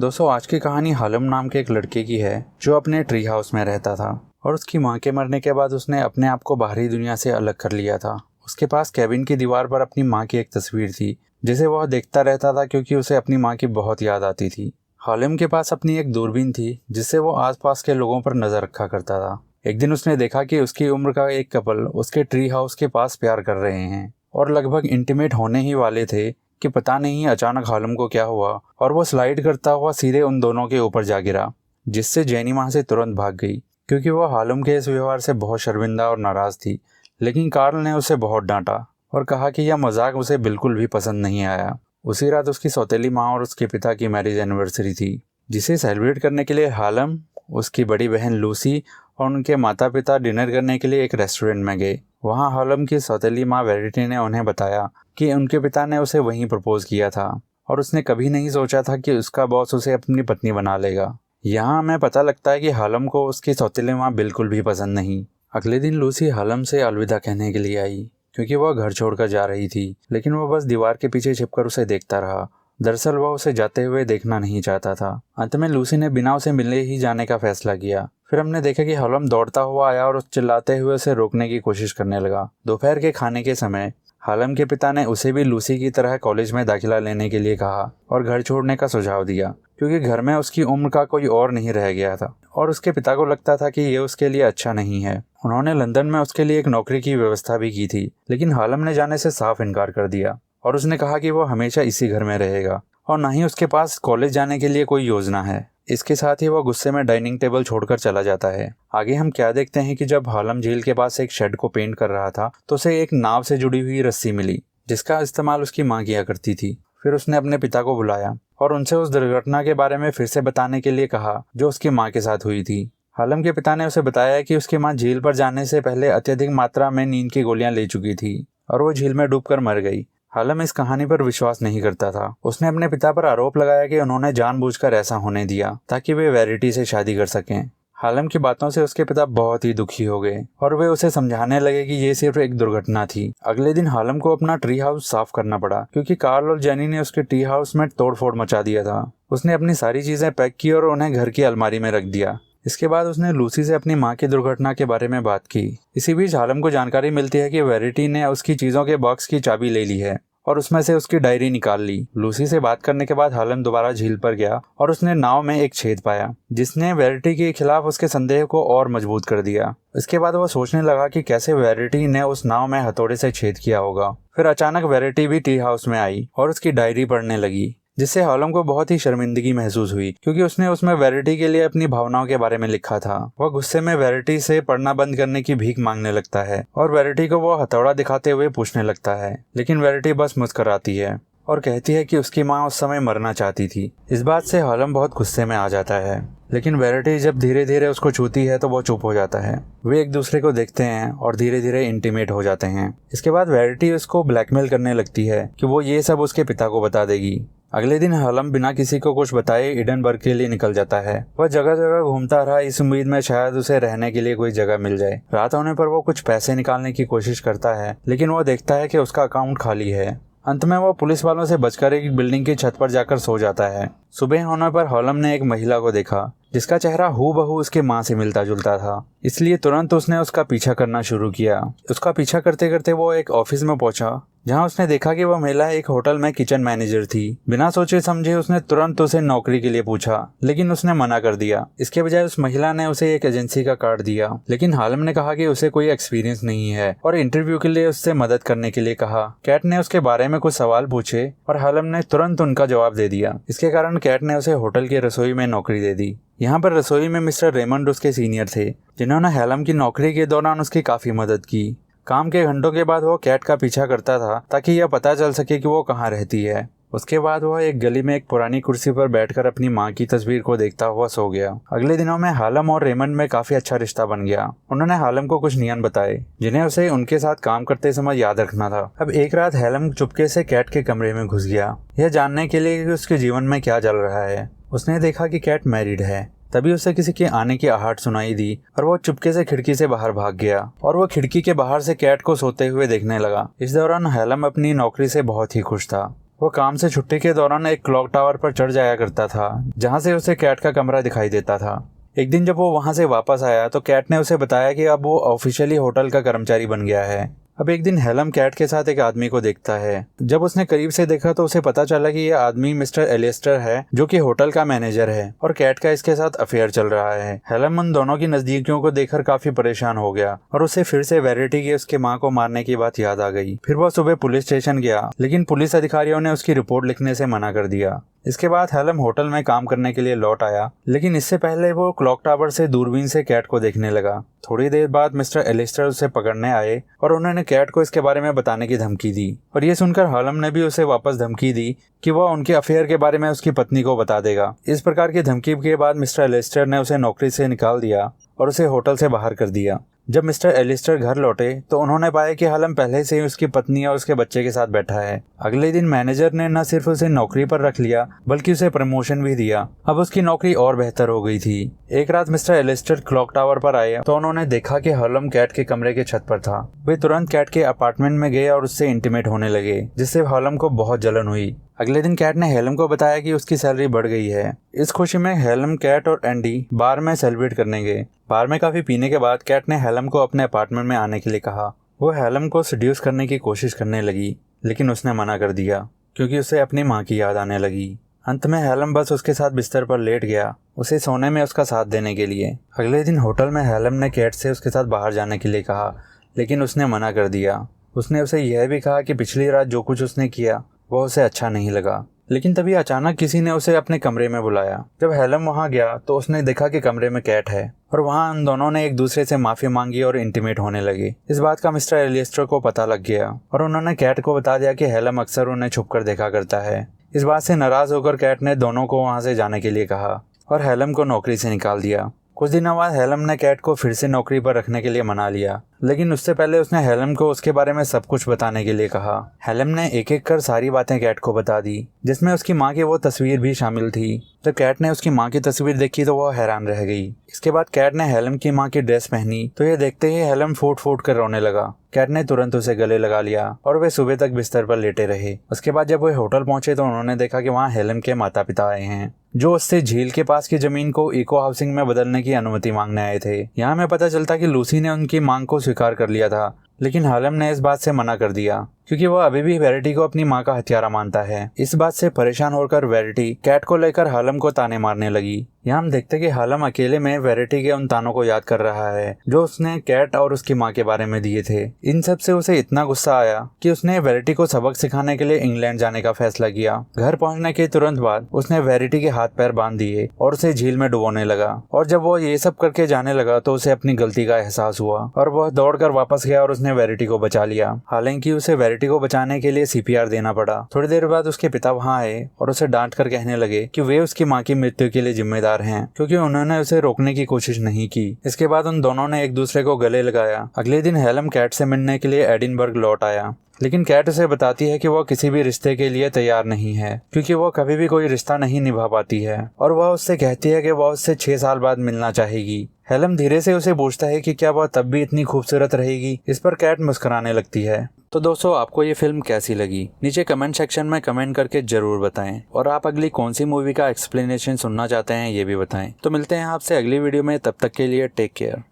दोस्तों, आज की कहानी हालम नाम के एक लड़के की है जो अपने ट्री हाउस में रहता था और उसकी माँ के मरने के बाद उसने अपने आप को बाहरी दुनिया से अलग कर लिया था। उसके पास कैबिन की दीवार पर अपनी माँ की एक तस्वीर थी जिसे वह देखता रहता था क्योंकि उसे अपनी माँ की बहुत याद आती थी। हालिम के पास अपनी एक दूरबीन थी जिससे वो आसपास के लोगों पर नजर रखा करता था। एक दिन उसने देखा कि उसकी उम्र का एक कपल उसके ट्री हाउस के पास प्यार कर रहे हैं और लगभग इंटीमेट होने ही वाले थे कि पता नहीं अचानक हालिम को क्या हुआ और वो स्लाइड करता हुआ सीधे उन दोनों के ऊपर जा गिरा, जिससे जेनी वहां से तुरंत भाग गई क्योंकि वो हालिम के इस व्यवहार से बहुत शर्मिंदा और नाराज थी। लेकिन कार्ल ने उसे बहुत डांटा और कहा कि यह मजाक उसे बिल्कुल भी पसंद नहीं आया। उसी रात उसकी सौतेली माँ और उसके पिता की मैरिज एनिवर्सरी थी, जिसे सेलिब्रेट करने के लिए हालिम, उसकी बड़ी बहन लूसी और उनके माता पिता डिनर करने के लिए एक रेस्टोरेंट में गए। वहाँ हालिम की सौतेली माँ वेरिटी ने उन्हें बताया कि उनके पिता ने उसे वहीं प्रपोज किया था और उसने कभी नहीं सोचा था कि उसका बॉस उसे अपनी पत्नी बना लेगा। यहाँ हमें पता लगता है कि हालिम को उसकी सौतेली माँ बिल्कुल भी पसंद नहीं। अगले दिन लूसी हालिम से अलविदा कहने के लिए आई क्योंकि वह घर छोड़कर जा रही थी, लेकिन वह बस दीवार के पीछे छिपकर उसे देखता रहा। दरअसल वह उसे जाते हुए देखना नहीं चाहता था। अंत में लूसी ने बिना उसे मिले ही जाने का फैसला किया। फिर हमने देखा कि हालिम दौड़ता हुआ आया और चिल्लाते हुए उसे रोकने की कोशिश करने लगा। दोपहर के खाने के समय हालिम के पिता ने उसे भी लूसी की तरह कॉलेज में दाखिला लेने के लिए कहा और घर छोड़ने का सुझाव दिया क्योंकि घर में उसकी उम्र का कोई और नहीं रह गया था और उसके पिता को लगता था कि ये उसके लिए अच्छा नहीं है। उन्होंने लंदन में उसके लिए एक नौकरी की व्यवस्था भी की थी, लेकिन हालिम ने जाने से साफ इनकार कर दिया और उसने कहा कि वो हमेशा इसी घर में रहेगा और ना ही उसके पास कॉलेज जाने के लिए कोई योजना है। इसके साथ ही वह गुस्से में डाइनिंग टेबल छोड़कर चला जाता है। आगे हम क्या देखते हैं कि जब हालिम झील के पास एक शेड को पेंट कर रहा था तो उसे एक नाव से जुड़ी हुई रस्सी मिली जिसका इस्तेमाल उसकी माँ किया करती थी। फिर उसने अपने पिता को बुलाया और उनसे उस दुर्घटना के बारे में फिर से बताने के लिए कहा जो उसकी माँ के साथ हुई थी। हालिम के पिता ने उसे बताया कि उसकी माँ झील पर जाने से पहले अत्यधिक मात्रा में नींद की गोलियां ले चुकी थी और वो झील में डूबकर मर गई। हालिम इस कहानी पर विश्वास नहीं करता था। उसने अपने पिता पर आरोप लगाया कि उन्होंने जानबूझकर ऐसा होने दिया ताकि वे वेरिटी से शादी कर सकें। हालिम की बातों से उसके पिता बहुत ही दुखी हो गए और वे उसे समझाने लगे कि ये सिर्फ एक दुर्घटना थी। अगले दिन हालिम को अपना ट्री हाउस साफ करना पड़ा क्योंकि कार्ल और जेनी ने उसके ट्री हाउस में तोड़फोड़ मचा दिया था। उसने अपनी सारी चीजें पैक की और उन्हें घर की अलमारी में रख दिया। इसके बाद उसने लूसी से अपनी माँ की दुर्घटना के बारे में बात की। इसी बीच हालिम को जानकारी मिलती है कि वेरिटी ने उसकी चीजों के बॉक्स की चाबी ले ली है और उसमें से उसकी डायरी निकाल ली। लूसी से बात करने के बाद हालिम दोबारा झील पर गया और उसने नाव में एक छेद पाया जिसने वेरिटी के खिलाफ उसके संदेह को और मजबूत कर दिया। इसके बाद वह सोचने लगा कि कैसे वेरिटी ने उस नाव में हथौड़े से छेद किया होगा। फिर अचानक वेरिटी भी टी हाउस में आई और उसकी डायरी पढ़ने लगी, जिससे हालिम को बहुत ही शर्मिंदगी महसूस हुई क्योंकि उसने उसमें वेरिटी के लिए अपनी भावनाओं के बारे में लिखा था। वह गुस्से में वेरिटी से पढ़ना बंद करने की भीख मांगने लगता है और वेरिटी को वो हथौड़ा दिखाते हुए पूछने लगता है, लेकिन वेरिटी बस मुस्कुराती है और कहती है कि उसकी माँ उस समय मरना चाहती थी। इस बात से हालिम बहुत गुस्से में आ जाता है, लेकिन वेरिटी जब धीरे धीरे उसको छूती है तो वो चुप हो जाता है। वे एक दूसरे को देखते हैं और धीरे धीरे इंटीमेट हो जाते हैं। इसके बाद वेरिटी उसको ब्लैकमेल करने लगती है कि वो ये सब उसके पिता को बता देगी। अगले दिन हालिम बिना किसी को कुछ बताए एडिनबर्ग के लिए निकल जाता है। वह जगह जगह घूमता रहा इस उम्मीद में शायद उसे रहने के लिए कोई जगह मिल जाए। रात होने पर वो कुछ पैसे निकालने की कोशिश करता है, लेकिन वो देखता है कि उसका अकाउंट खाली है। अंत में वो पुलिस वालों से बचकर एक बिल्डिंग की छत पर जाकर सो जाता है। सुबह होने पर हालिम ने एक महिला को देखा जिसका चेहरा हूबहू उसके माँ से मिलता जुलता था, इसलिए तुरंत उसने उसका पीछा करना शुरू किया। उसका पीछा करते करते वो एक ऑफिस में पहुंचा जहां उसने देखा कि वह महिला एक होटल में किचन मैनेजर थी। बिना सोचे समझे उसने तुरंत उसे नौकरी के लिए पूछा, लेकिन उसने मना कर दिया। इसके बजाय उस महिला ने उसे एक एजेंसी का कार्ड दिया, लेकिन हालिम ने कहा कि उसे कोई एक्सपीरियंस नहीं है और इंटरव्यू के लिए उससे मदद करने के लिए कहा। कैट ने उसके बारे में कुछ सवाल पूछे और हालिम ने तुरंत उनका जवाब दे दिया। इसके कारण कैट ने उसे होटल की रसोई में नौकरी दे दी। यहाँ पर रसोई में मिस्टर रेमंड उसके सीनियर थे जिन्होंने हालिम की नौकरी के दौरान उसकी काफी मदद की। काम के घंटों के बाद वो कैट का पीछा करता था ताकि यह पता चल सके कि वो कहाँ रहती है। उसके बाद वह एक गली में एक पुरानी कुर्सी पर बैठकर अपनी माँ की तस्वीर को देखता हुआ सो गया। अगले दिनों में हालिम और रेमंड में काफी अच्छा रिश्ता बन गया। उन्होंने हालिम को कुछ नियम बताए जिन्हें उसे उनके साथ काम करते समय याद रखना था। अब एक रात हालिम चुपके से कैट के कमरे में घुस गया, यह जानने के लिए कि उसके जीवन में क्या चल रहा है। उसने देखा कि कैट मैरिड है। तभी उसे किसी के आने की आहट सुनाई दी और वो चुपके से खिड़की से बाहर भाग गया और वो खिड़की के बाहर से कैट को सोते हुए देखने लगा। इस दौरान हालिम अपनी नौकरी से बहुत ही खुश था। वो काम से छुट्टी के दौरान एक क्लॉक टावर पर चढ़ जाया करता था, जहाँ से उसे कैट का कमरा दिखाई देता था। एक दिन जब वो वहाँ से वापस आया तो कैट ने उसे बताया कि अब वो ऑफिशियली होटल का कर्मचारी बन गया है। अब एक दिन हेलम कैट के साथ एक आदमी को देखता है। जब उसने करीब से देखा तो उसे पता चला कि यह आदमी मिस्टर एलिस्टर है, जो कि होटल का मैनेजर है और कैट का इसके साथ अफेयर चल रहा है। हेलम उन दोनों की नजदीकियों को देखकर काफी परेशान हो गया और उसे फिर से वेरिटी की उसके माँ को मारने की बात याद आ गई। फिर वह सुबह पुलिस स्टेशन गया, लेकिन पुलिस अधिकारियों ने उसकी रिपोर्ट लिखने से मना कर दिया। इसके बाद हेलम होटल में काम करने के लिए लौट आया, लेकिन इससे पहले वो क्लॉक टावर से दूरबीन से कैट को देखने लगा। थोड़ी देर बाद मिस्टर एलिस्टर उसे पकड़ने आए और उन्होंने कैट को इसके बारे में बताने की धमकी दी और ये सुनकर हेलम ने भी उसे वापस धमकी दी कि वह उनके अफेयर के बारे में उसकी पत्नी को बता देगा। इस प्रकार की धमकी के बाद मिस्टर एलिस्टर ने उसे नौकरी से निकाल दिया और उसे होटल से बाहर कर दिया। जब मिस्टर एलिस्टर घर लौटे तो उन्होंने पाया कि हेलम पहले से ही उसकी पत्नी और उसके बच्चे के साथ बैठा है। अगले दिन मैनेजर ने न सिर्फ उसे नौकरी पर रख लिया बल्कि उसे प्रमोशन भी दिया। अब उसकी नौकरी और बेहतर हो गई थी। एक रात मिस्टर एलिस्टर क्लॉक टावर पर आए तो उन्होंने देखा कि हेलम कैट के कमरे के छत पर था। वे तुरंत कैट के अपार्टमेंट में गए और उससे इंटीमेट होने लगे, जिससे हेलम को बहुत जलन हुई। अगले दिन कैट ने हेलम को बताया कि उसकी सैलरी बढ़ गई है। इस खुशी में हेलम, कैट और एंडी बार में सेलिब्रेट करने गए। बार में काफी पीने के बाद कैट ने हेलम को अपने अपार्टमेंट में आने के लिए कहा। वो हेलम को सेड्यूस करने की कोशिश करने लगी, लेकिन उसने मना कर दिया क्योंकि उसे अपनी माँ की याद आने लगी। अंत में हेलम बस उसके साथ बिस्तर पर लेट गया, उसे सोने में उसका साथ देने के लिए। अगले दिन होटल में हेलम ने कैट से उसके साथ बाहर जाने के लिए कहा, लेकिन उसने मना कर दिया। उसने उसे यह भी कहा कि पिछली रात जो कुछ उसने किया वह उसे अच्छा नहीं लगा। लेकिन तभी अचानक किसी ने उसे अपने कमरे में बुलाया। जब हेलम वहां गया तो उसने देखा कि कमरे में कैट है और वहां उन दोनों ने एक दूसरे से माफी मांगी और इंटीमेट होने लगे। इस बात का मिस्टर एलिस्टर को पता लग गया और उन्होंने कैट को बता दिया कि हेलम अक्सर उन्हें छुपकर देखा करता है। इस बात से नाराज होकर कैट ने दोनों को वहां से जाने के लिए कहा और हेलम को नौकरी से निकाल दिया। कुछ दिनों बाद हेलम ने कैट को फिर से नौकरी पर रखने के लिए मना लिया, लेकिन उससे पहले उसने हेलम को उसके बारे में सब कुछ बताने के लिए कहा। हेलम ने एक एक कर सारी बातें कैट को बता दी, जिसमें उसकी माँ की वो तस्वीर भी शामिल थी। जब कैट ने उसकी माँ की तस्वीर देखी तो वह हैरान रह गई। इसके बाद कैट ने हेलम की माँ की ड्रेस पहनी तो ये देखते ही हेलम फूट फूट कर रोने लगा। कैट ने तुरंत उसे गले लगा लिया और वे सुबह तक बिस्तर पर लेटे रहे। उसके बाद जब वे होटल पहुंचे तो उन्होंने देखा कि वहाँ हेलम के माता पिता आए हैं, जो उससे झील के पास की जमीन को इको हाउसिंग में बदलने की अनुमति मांगने आए थे। यहाँ में पता चलता कि लूसी ने उनकी मांग को स्वीकार कर लिया था, लेकिन हेलम ने इस बात से मना कर दिया क्योंकि वह अभी भी वेरिटी को अपनी माँ का हत्यारा मानता है। इस बात से परेशान होकर वेरिटी कैट को लेकर हेलम को ताने मारने लगी। यहाँ हम देखते कि हेलम अकेले में वेरिटी के उन तानों को याद कर रहा है जो उसने कैट और उसकी माँ के बारे में दिए थे। इन सब से उसे इतना गुस्सा आया कि उसने वेरिटी को सबक सिखाने के लिए इंग्लैंड जाने का फैसला किया। घर पहुंचने के तुरंत बाद उसने वेरिटी के हाथ पैर बांध दिए और उसे झील में डुबोने लगा। और जब वो ये सब करके जाने लगा तो उसे अपनी गलती का एहसास हुआ और वह दौड़कर वापस गया और उसने वेरिटी को बचा लिया। हालांकि उसे वेरिटी को बचाने के लिए CPR देना पड़ा। थोड़ी देर बाद उसके पिता वहाँ आए और उसे डांट कर कहने लगे कि वे उसकी माँ की मृत्यु के लिए जिम्मेदार हैं क्योंकि उन्होंने उसे रोकने की कोशिश नहीं की। इसके बाद उन दोनों ने एक दूसरे को गले लगाया। अगले दिन हेलम कैट से मिलने के लिए एडिनबर्ग लौट आया, लेकिन कैट उसे बताती है कि वह किसी भी रिश्ते के लिए तैयार नहीं है क्योंकि वह कभी भी कोई रिश्ता नहीं निभा पाती है और वह उससे कहती है कि वह उससे 6 साल बाद मिलना चाहेगी। हेलम धीरे से उसे पूछता है कि क्या वह तब भी इतनी खूबसूरत रहेगी। इस पर कैट मुस्कुराने लगती है। तो दोस्तों, आपको ये फिल्म कैसी लगी नीचे कमेंट सेक्शन में कमेंट करके जरूर बताएं और आप अगली कौन सी मूवी का एक्सप्लेनेशन सुनना चाहते हैं ये भी बताएं। तो मिलते हैं आपसे अगली वीडियो में, तब तक के लिए टेक केयर।